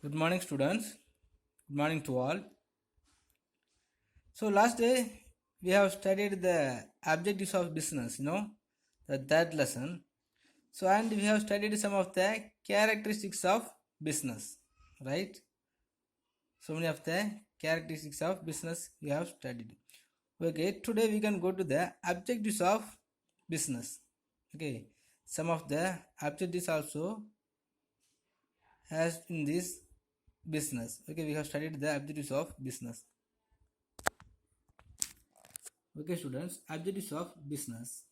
Good morning, students. Good morning to all. So, last day we have studied the objectives of business, the third lesson. So, and we have studied some of the characteristics of business, right? So many of the characteristics of business we have studied. Okay, today we can go to the objectives of business. Okay, some of the objectives also has in this business. Okay, we have studied the objectives of business. Okay, students, objectives of business.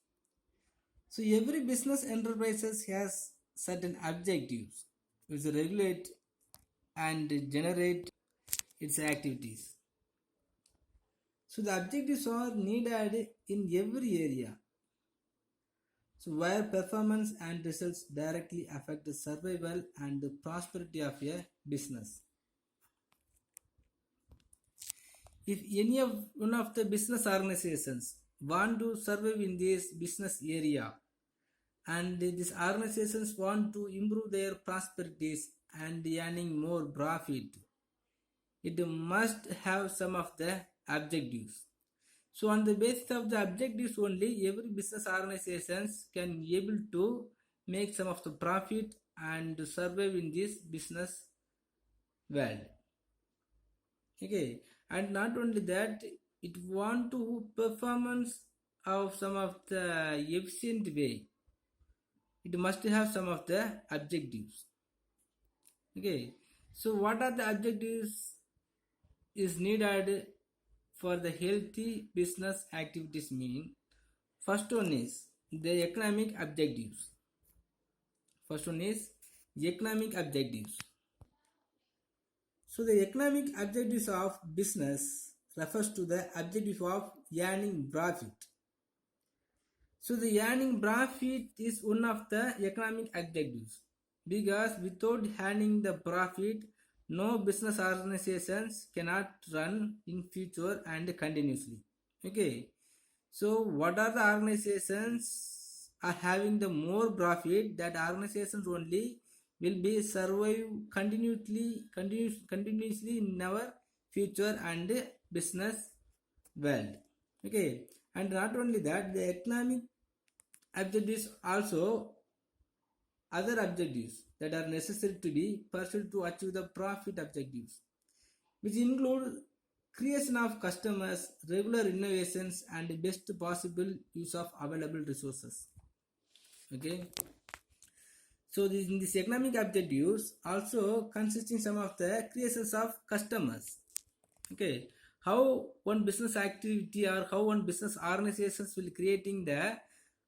So every business enterprises has certain objectives which regulate and generate its activities. So the objectives are needed in every area. So where performance and results directly affect the survival and the prosperity of a business. If any of one of the business organizations want to survive in this business area, and these organizations want to improve their prosperities and earning more profit, it must have some of the objectives. So on the basis of the objectives only, every business organizations can able to make some of the profit and survive in this business world. Okay, and not only that, it want to performance of some of the efficient way. It must have some of the objectives. Okay, so what are the objectives is needed for the healthy business activities? Mean, first one is the economic objectives. First one is economic objectives. So the economic objectives of business refers to the objective of earning profit. So the earning profit is one of the economic objectives, because without earning the profit, no business organizations cannot run in future and continuously. Okay, so what are the organizations are having the more profit? That organizations only will be survive continuously in our future and business world. Okay, and not only that, the economic objectives also other objectives that are necessary to be pursued to achieve the profit objectives, which include creation of customers, regular innovations, and best possible use of available resources. Okay, so in this economic objectives also consisting some of the creations of customers. Okay, how one business activity or how one business organizations will creating the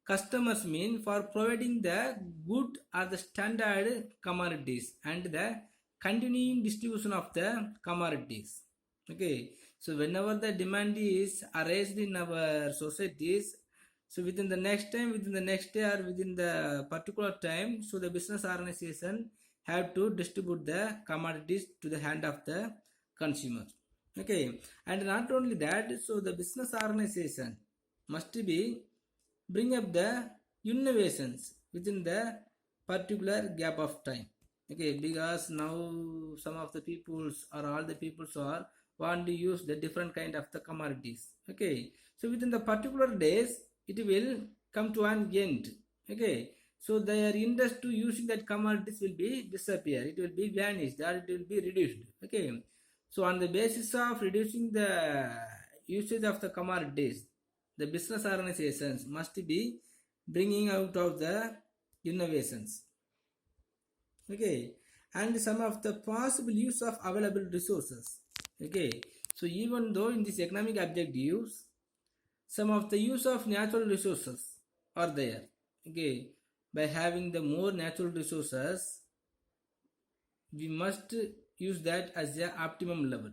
customers mean for providing the good or the standard commodities and the continuing distribution of the commodities. Okay, so whenever the demand is raised in our societies, so within the next time, within the next day, or within the particular time, so the business organization have to distribute the commodities to the hand of the consumer. Okay, and not only that, so the business organization must be bring up the innovations within the particular gap of time. Okay, because now some of the peoples or all the peoples are want to use the different kind of the commodities. Okay, so within the particular days it will come to an end. Okay, so their interest to using that commodities will be disappear, it will be vanished, or it will be reduced. Okay, so on the basis of reducing the usage of the commodities, the business organizations must be bringing out of the innovations. Okay, and some of the possible use of available resources. Okay, so even though in these economic objectives, some of the use of natural resources are there. Okay, by having the more natural resources, we must use that as the optimum level.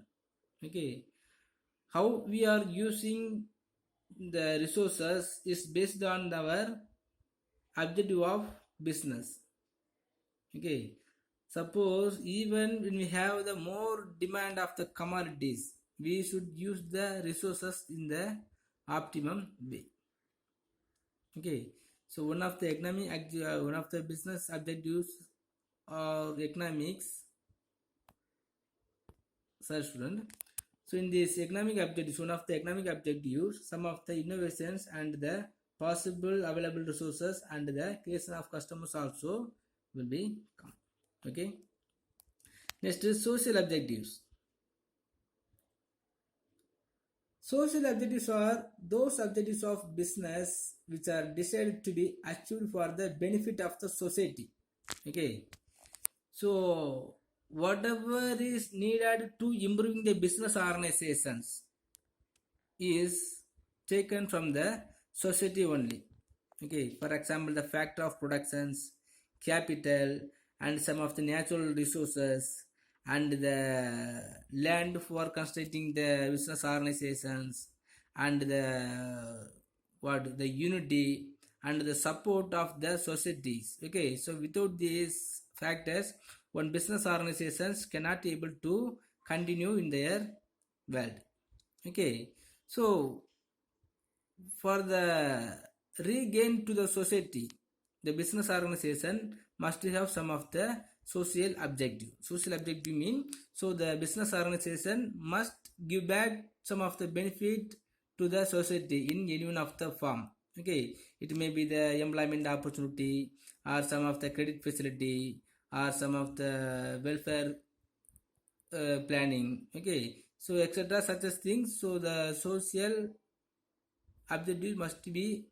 Okay, how we are using the resources is based on our objective of business. Okay, suppose even when we have the more demand of the commodities, we should use the resources in the optimum way. Okay, so one of the one of the business objectives of economics Sir student. So in this economic objectives, one of the economic objectives, some of the innovations and the possible available resources and the creation of customers also will be come. Okay. Next is social objectives. Social objectives are those objectives of business which are decided to be achieved for the benefit of the society. Okay. So whatever is needed to improving the business organizations is taken from the society only. Okay, for example, the factor of productions, capital, and some of the natural resources, and the land for constructing the business organizations, and the unity and the support of the societies. Okay, so without these factors, one business organizations cannot able to continue in their world. Okay, so for the regain to the society, the business organization must have some of the social objective. Social objective mean, so the business organization must give back some of the benefit to the society in any one of the form. Okay, it may be the employment opportunity, or some of the credit facility, or some of the welfare planning. Okay, so etc. such as things. So the social objective must be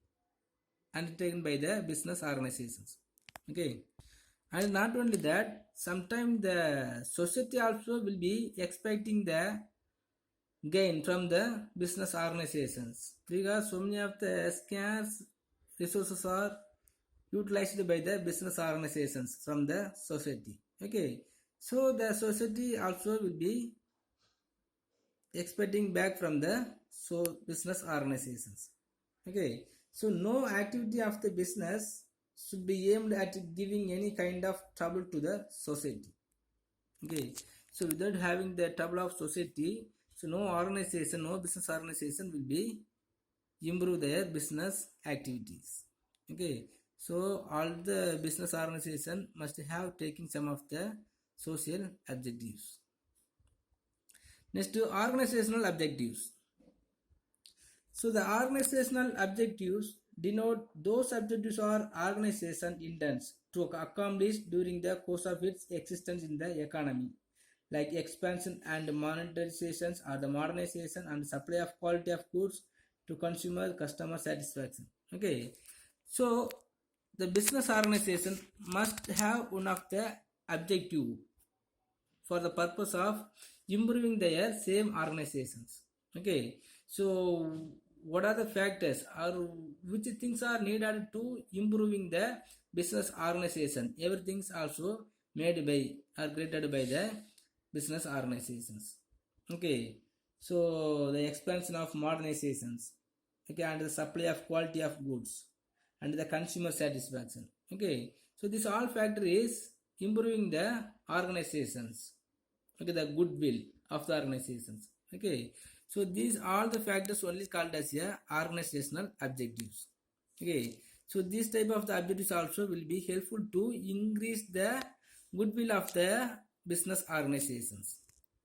undertaken by the business organizations. Okay, and not only that, sometimes the society also will be expecting the gain from the business organizations, because so many of the scarce resources are utilized by the business organizations from the society. Okay, so the society also will be expecting back from the business organizations. Okay, so no activity of the business should be aimed at giving any kind of trouble to the society. Okay, so without having the trouble of society, so no organization, no business organization will be improve their business activities. Okay, so all the business organization must have taken some of the social objectives. Next, organizational objectives. So the organizational objectives denote those objectives or organization intends to accomplish during the course of its existence in the economy, like expansion and monetizations or the modernization and supply of quality of goods to consumer customer satisfaction. Okay, so the business organization must have one of the objective for the purpose of improving their same organizations. Okay, so what are the factors or which things are needed to improving the business organization? Everything's also made by or created by the business organizations. Okay, so the expansion of modernizations, okay, and the supply of quality of goods and the consumer satisfaction. Okay, so this all factor is improving the organizations. Okay, the goodwill of the organizations. Okay, so these are the factors only called as a organizational objectives. Okay, so this type of the objectives also will be helpful to increase the goodwill of the business organizations.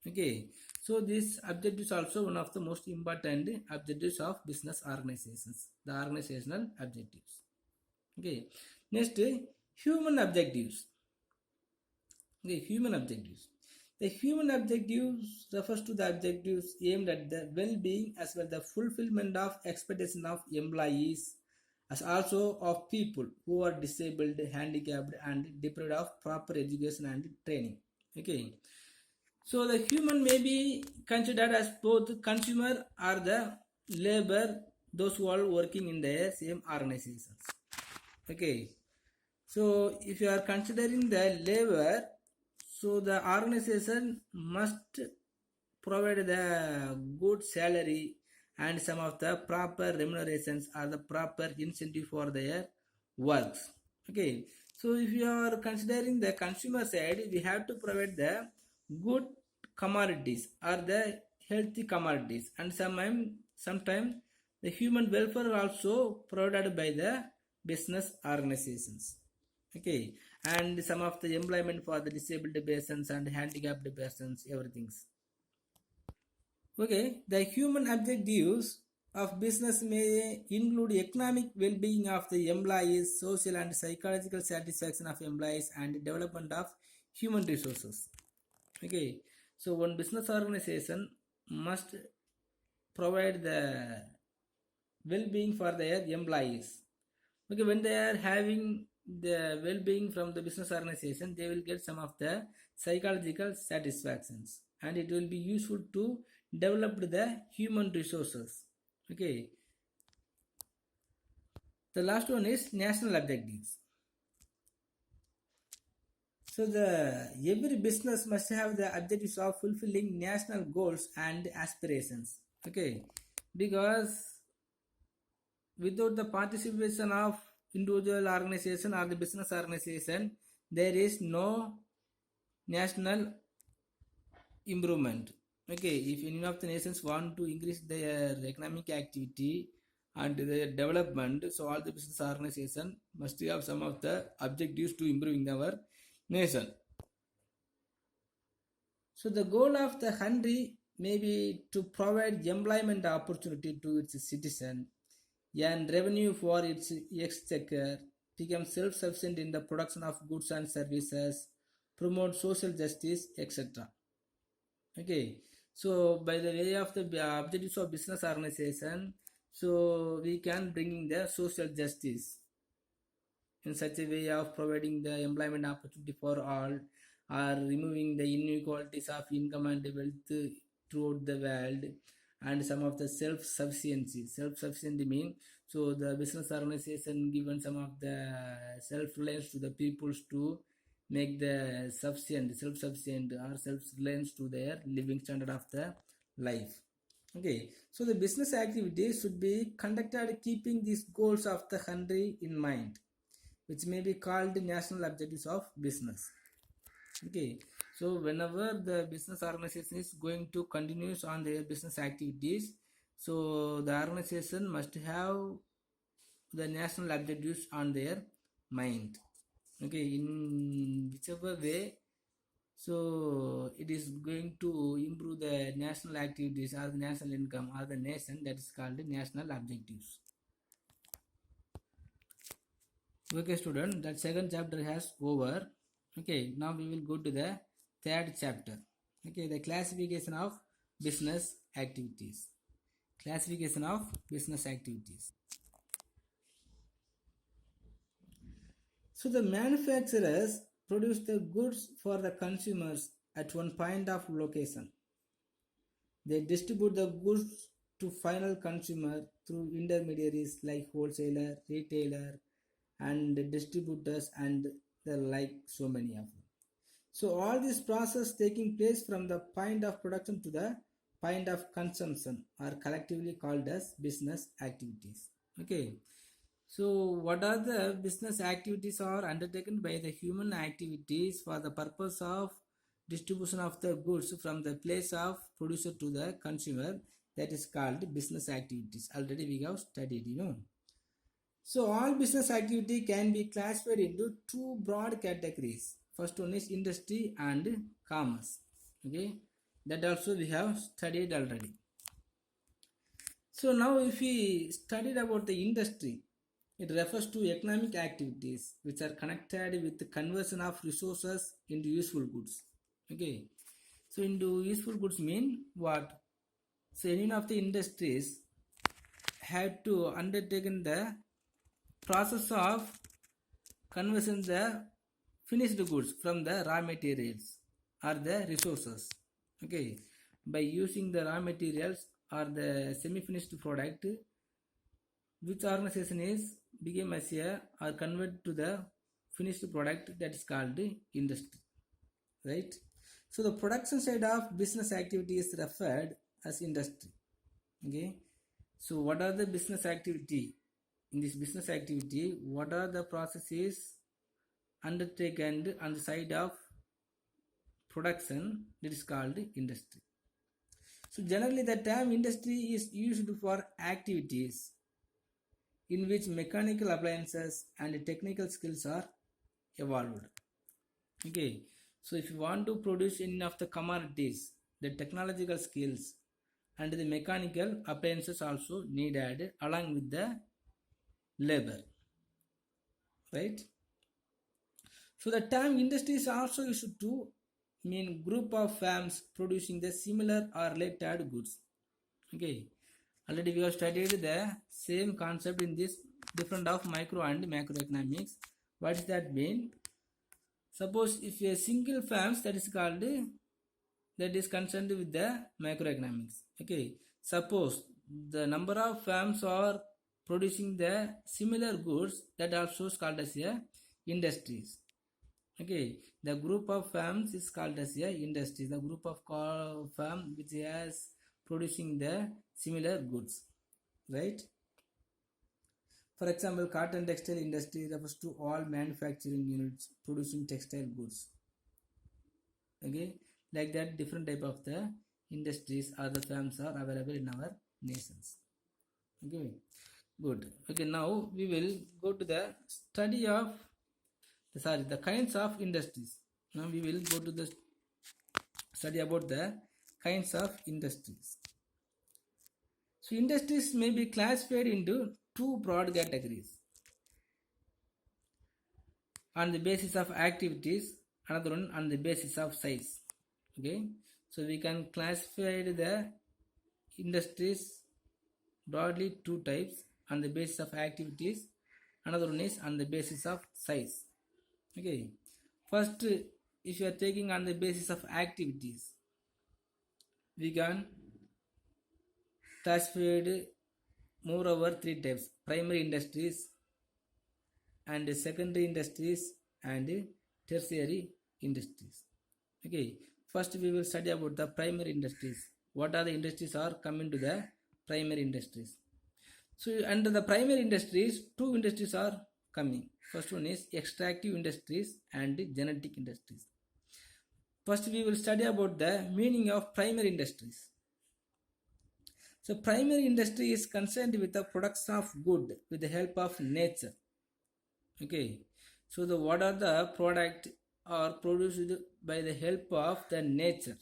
Okay, so this objectives also one of the most important objectives of business organizations, the organizational objectives. Okay, next, human objectives. Okay, human objectives. The human objectives refers to the objectives aimed at the well-being as well the fulfillment of expectation of employees as also of people who are disabled, handicapped and deprived of proper education and training. Okay, so the human may be considered as both consumer or the labor, those who are working in the same organizations. Okay, so if you are considering the labor, so the organization must provide the good salary and some of the proper remunerations or the proper incentive for their works. Okay, so if you are considering the consumer side, we have to provide the good commodities or the healthy commodities, and sometimes the human welfare also provided by the business organizations. Okay, and some of the employment for the disabled persons and handicapped persons, everything. Okay, the human objectives of business may include economic well-being of the employees, social and psychological satisfaction of employees, and development of human resources. Okay, so one business organization must provide the well-being for their employees. Okay, when they are having the well-being from the business organization, they will get some of the psychological satisfactions, and it will be useful to develop the human resources. Okay, the last one is national objectives. So the every business must have the objectives of fulfilling national goals and aspirations. Okay, because without the participation of individual organization or the business organization, there is no national improvement. Okay, if any of the nations want to increase their economic activity and their development, so all the business organization must have some of the objectives to improving our nation. So the goal of the country may be to provide employment opportunity to its citizen and revenue for its exchequer, become self-sufficient in the production of goods and services, promote social justice, etc. Okay, so by the way of the objectives of business organization, so we can bring the social justice in such a way of providing the employment opportunity for all, or removing the inequalities of income and wealth throughout the world, and some of the self-sufficiency. Self-sufficiency mean, so the business organization given some of the self-reliance to the peoples to make the sufficient, self-sufficient or self-reliance to their living standard of the life. Okay, so the business activities should be conducted keeping these goals of the country in mind, which may be called national objectives of business. Okay, so whenever the business organization is going to continue on their business activities, so the organization must have the national objectives on their mind. Okay, in whichever way, so it is going to improve the national activities or the national income or the nation, that is called national objectives. Okay student, that second chapter has over. Okay, now we will go to the third chapter. Okay, the classification of business activities. Classification of business activities. So the manufacturers produce the goods for the consumers at one point of location. They distribute the goods to final consumer through intermediaries like wholesaler, retailer, and distributors, and the like, so many of them. So all this process taking place from the point of production to the point of consumption are collectively called as business activities. Okay, so what are the business activities are undertaken by the human activities for the purpose of distribution of the goods from the place of producer to the consumer, that is called business activities. Already we have studied, So all business activity can be classified into two broad categories. First one is industry and commerce. Okay, that also we have studied already. So now if we studied about the industry, it refers to economic activities which are connected with the conversion of resources into useful goods. Okay, so into useful goods mean what? So any of the industries had to undertaken the process of conversion the finished goods from the raw materials or the resources. Okay, by using the raw materials or the semi-finished product, which organization is became as a or convert to the finished product, that is called industry, right? So the production side of business activity is referred as industry. Okay, so what are the business activity? In this business activity, what are the processes undertaken on the side of production, that is called industry. So generally the term industry is used for activities in which mechanical appliances and technical skills are evolved. Okay, so if you want to produce any of the commodities, the technological skills and the mechanical appliances also needed along with the labor, right? So the term industry is also used to mean group of firms producing the similar or related goods. Okay, already we have studied the same concept in this different of micro and macroeconomics. What does that mean? Suppose if a single firms, that is called, that is concerned with the macroeconomics. Okay, suppose the number of firms are producing the similar goods, that also is called as a industries. Okay, the group of firms is called as a industry. The group of firm which has producing the similar goods, right? For example, cotton textile industry refers to all manufacturing units producing textile goods. Okay, like that different type of the industries or the firms are available in our nations. Okay, good. Okay, now we will go to the study of the kinds of industries. Now we will go to the study about the kinds of industries. So industries may be classified into two broad categories on the basis of activities, another one on the basis of size. Okay, so we can classify the industries broadly two types, on the basis of activities, another one is on the basis of size. Okay, first, if you are taking on the basis of activities, we can classify moreover three types: primary industries and secondary industries and tertiary industries. Okay, first we will study about the primary industries. What are the industries are coming to the primary industries? So under the primary industries, two industries are coming. First one is extractive industries and genetic industries. First we will study about the meaning of primary industries. So primary industry is concerned with the production of good with the help of nature. Okay, so the what are the product are produced by the help of the nature.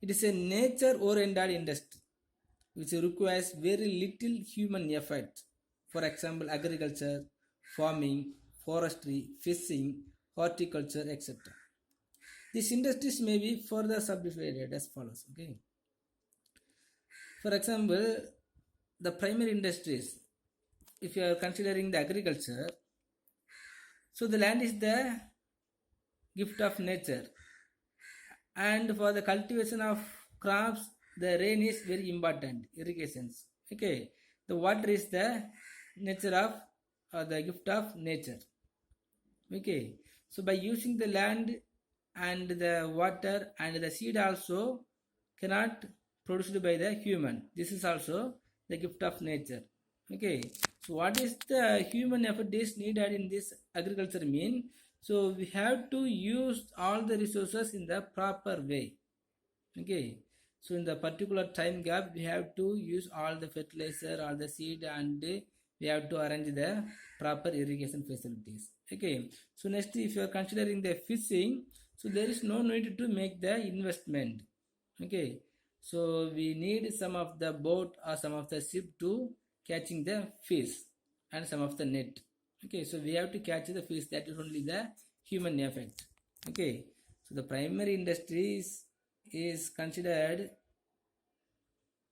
It is a nature oriented industry which requires very little human effort. For example, agriculture, farming, forestry, fishing, horticulture, etc. These industries may be further subdivided as follows. Okay, for example, the primary industries, if you are considering the agriculture, so the land is the gift of nature, and for the cultivation of crops, the rain is very important, irrigations. Okay, the water is the nature of the gift of nature. Okay, so by using the land and the water and the seed also cannot produced by the human, this is also the gift of nature. Okay, so what is the human effort is needed in this agriculture mean? So we have to use all the resources in the proper way. Okay, so in the particular time gap we have to use all the fertilizer, all the seed, and we have to arrange the proper irrigation facilities. Okay, so next, if you are considering the fishing, so there is no need to make the investment. Okay, so we need some of the boat or some of the ship to catching the fish and some of the net. Okay, so we have to catch the fish, that is only the human effect. Okay, so the primary industries is considered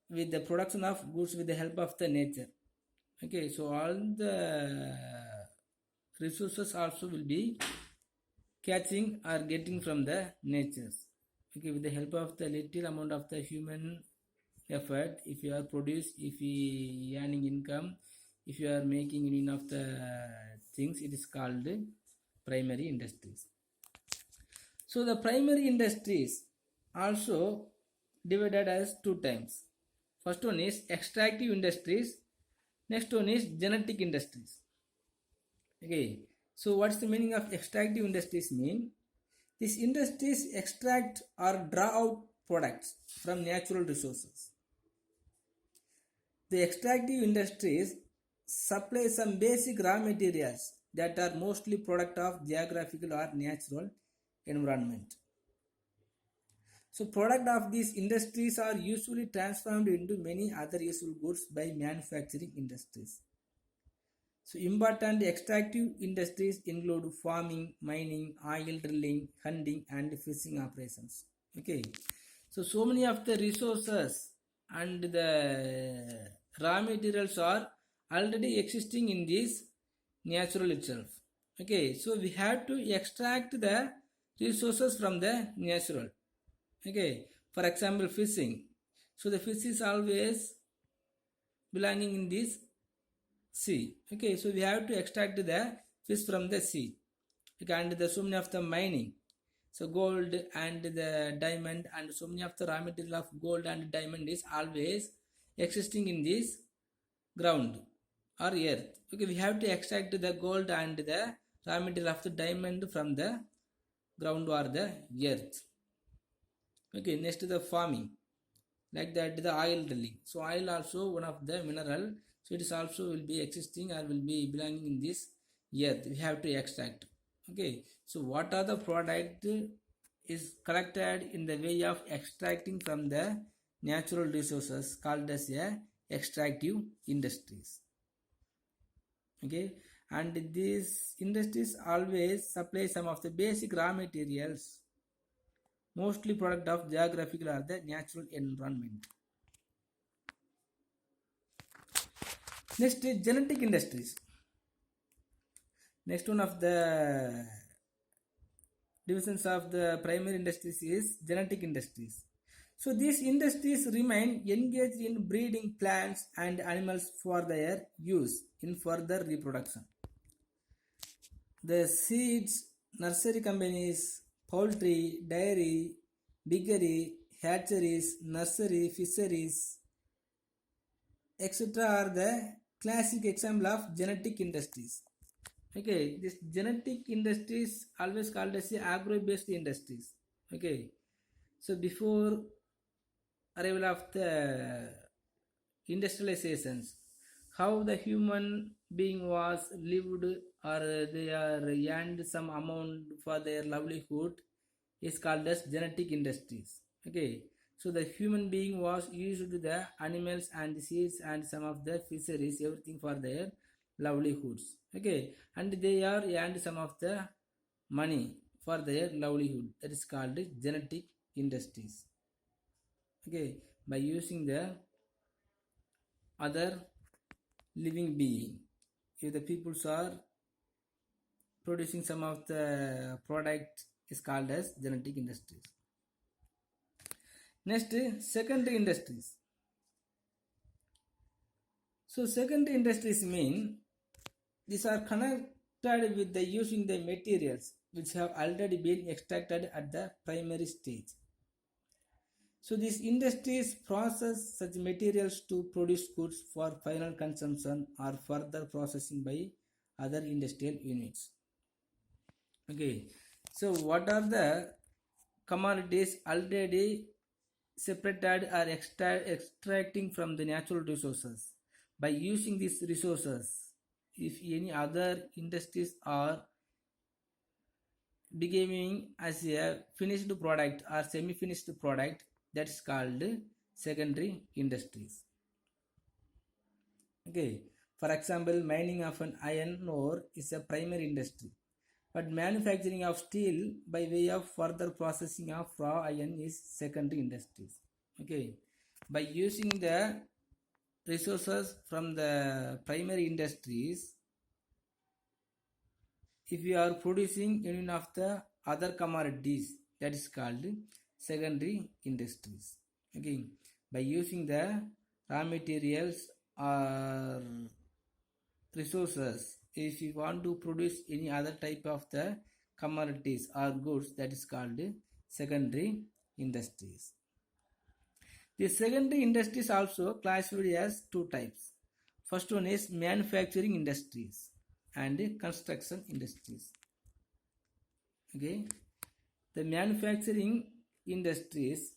with the production of goods with the help of the nature. Okay, so all the resources also will be catching or getting from the natures. Okay, with the help of the little amount of the human effort, if you are produce, if you earning income, if you are making any of the things, it is called primary industries. So the primary industries also divided as two types. First one is extractive industries, next one is genetic industries. Okay, so what's the meaning of extractive industries mean? These industries extract or draw out products from natural resources. The extractive industries supply some basic raw materials that are mostly product of geographical or natural environment. So product of these industries are usually transformed into many other useful goods by manufacturing industries. So important extractive industries include farming, mining, oil drilling, hunting and fishing operations. Okay. So many of the resources and the raw materials are already existing in this natural itself. Okay. So we have to extract the resources from the natural. Okay. For example, fishing. So the fish is always belonging in this sea. Okay, so we have to extract the fish from the sea. Okay, and the so many of the mining. So gold and the diamond and so many of the raw material of gold and diamond is always existing in this ground or earth. Okay, we have to extract the gold and the raw material of the diamond from the ground or the earth. Okay, next the farming, like that the oil drilling. So oil also one of the mineral, so it is also will be existing or will be belonging in this earth. We have to extract. Okay, so what are the product is collected in the way of extracting from the natural resources called as a extractive industries. Okay, and these industries always supply some of the basic raw materials, mostly product of geographical or the natural environment. Next is genetic industries. Next one of the divisions of the primary industries is genetic industries. So these industries remain engaged in breeding plants and animals for their use in further reproduction. The seeds, nursery companies, poultry, dairy, piggery, hatcheries, nursery, fisheries, etc. are the classic example of genetic industries. Okay, this genetic industries always called as the agro-based industries. Okay, so before arrival of the industrializations, how the human being was lived or they are earned some amount for their livelihood is called as genetic industries. Okay, so the human being was used to the animals and the seeds and some of the fisheries, everything for their livelihoods. Okay, and they are earned some of the money for their livelihood. That is called genetic industries. Okay, by using the other living being, if the peoples are producing some of the product is called as genetic industries. Next, secondary industries. So secondary industries mean these are connected with the using the materials which have already been extracted at the primary stage. So these industries process such materials to produce goods for final consumption or further processing by other industrial units. Okay, so what are the commodities already separated or extracting from the natural resources? By using these resources, if any other industries are becoming as a finished product or semi-finished product, that's called secondary industries. Okay, for example, mining of an iron ore is a primary industry, but manufacturing of steel by way of further processing of raw iron is secondary industries. Okay, by using the resources from the primary industries, if we are producing any of the other commodities, that is called secondary industries. Okay, by using the raw materials or resources, if you want to produce any other type of the commodities or goods, that is called secondary industries. The secondary industries also classified as two types. First one is manufacturing industries and construction industries. Okay, the manufacturing industries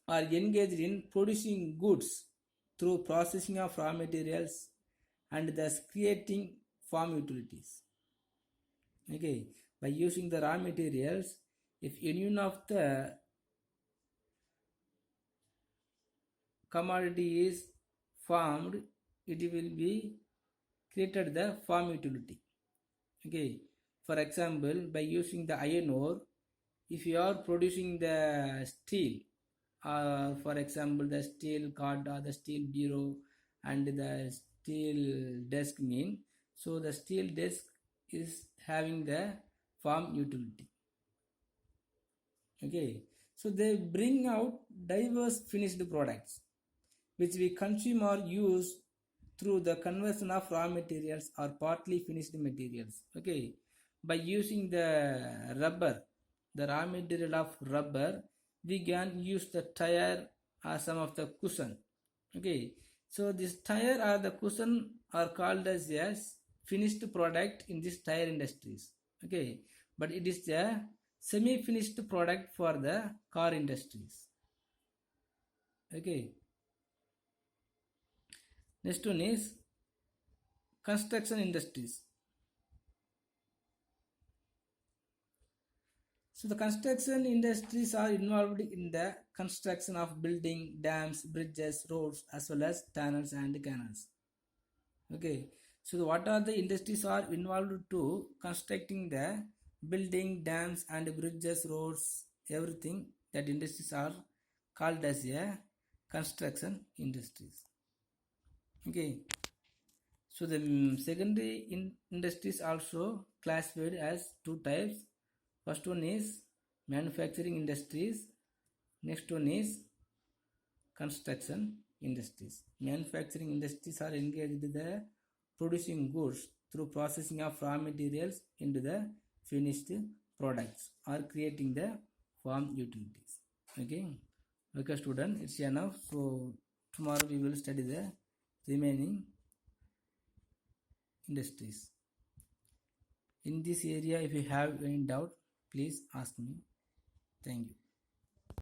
are engaged in producing goods through processing of raw materials and thus creating farm utilities. Okay, by using the raw materials, if any one of the commodity is farmed, it will be created the farm utility. Okay, for example, by using the iron ore, if you are producing the steel, for example the steel card or the steel bureau and the steel desk mean, so the steel desk is having the farm utility. Okay, so they bring out diverse finished products which we consume or use through the conversion of raw materials or partly finished materials. Okay, by using the rubber, the raw material of rubber, we can use the tire or some of the cushion. Okay, so this tire or the cushion are called as a finished product in this tire industries. Okay, but it is a semi-finished product for the car industries. Okay, next one is construction industries. So the construction industries are involved in the construction of building, dams, bridges, roads, as well as tunnels and canals. Okay, so what are the industries are involved to constructing the building, dams and bridges, roads, everything, that industries are called as a construction industries. Okay, so the secondary industries also classified as two types. First one is manufacturing industries. Next one is construction industries. Manufacturing industries are engaged in the producing goods through processing of raw materials into the finished products or creating the farm utilities. Okay, okay student, it's enough. So tomorrow we will study the remaining industries. In this area, if you have any doubt, please ask me. Thank you.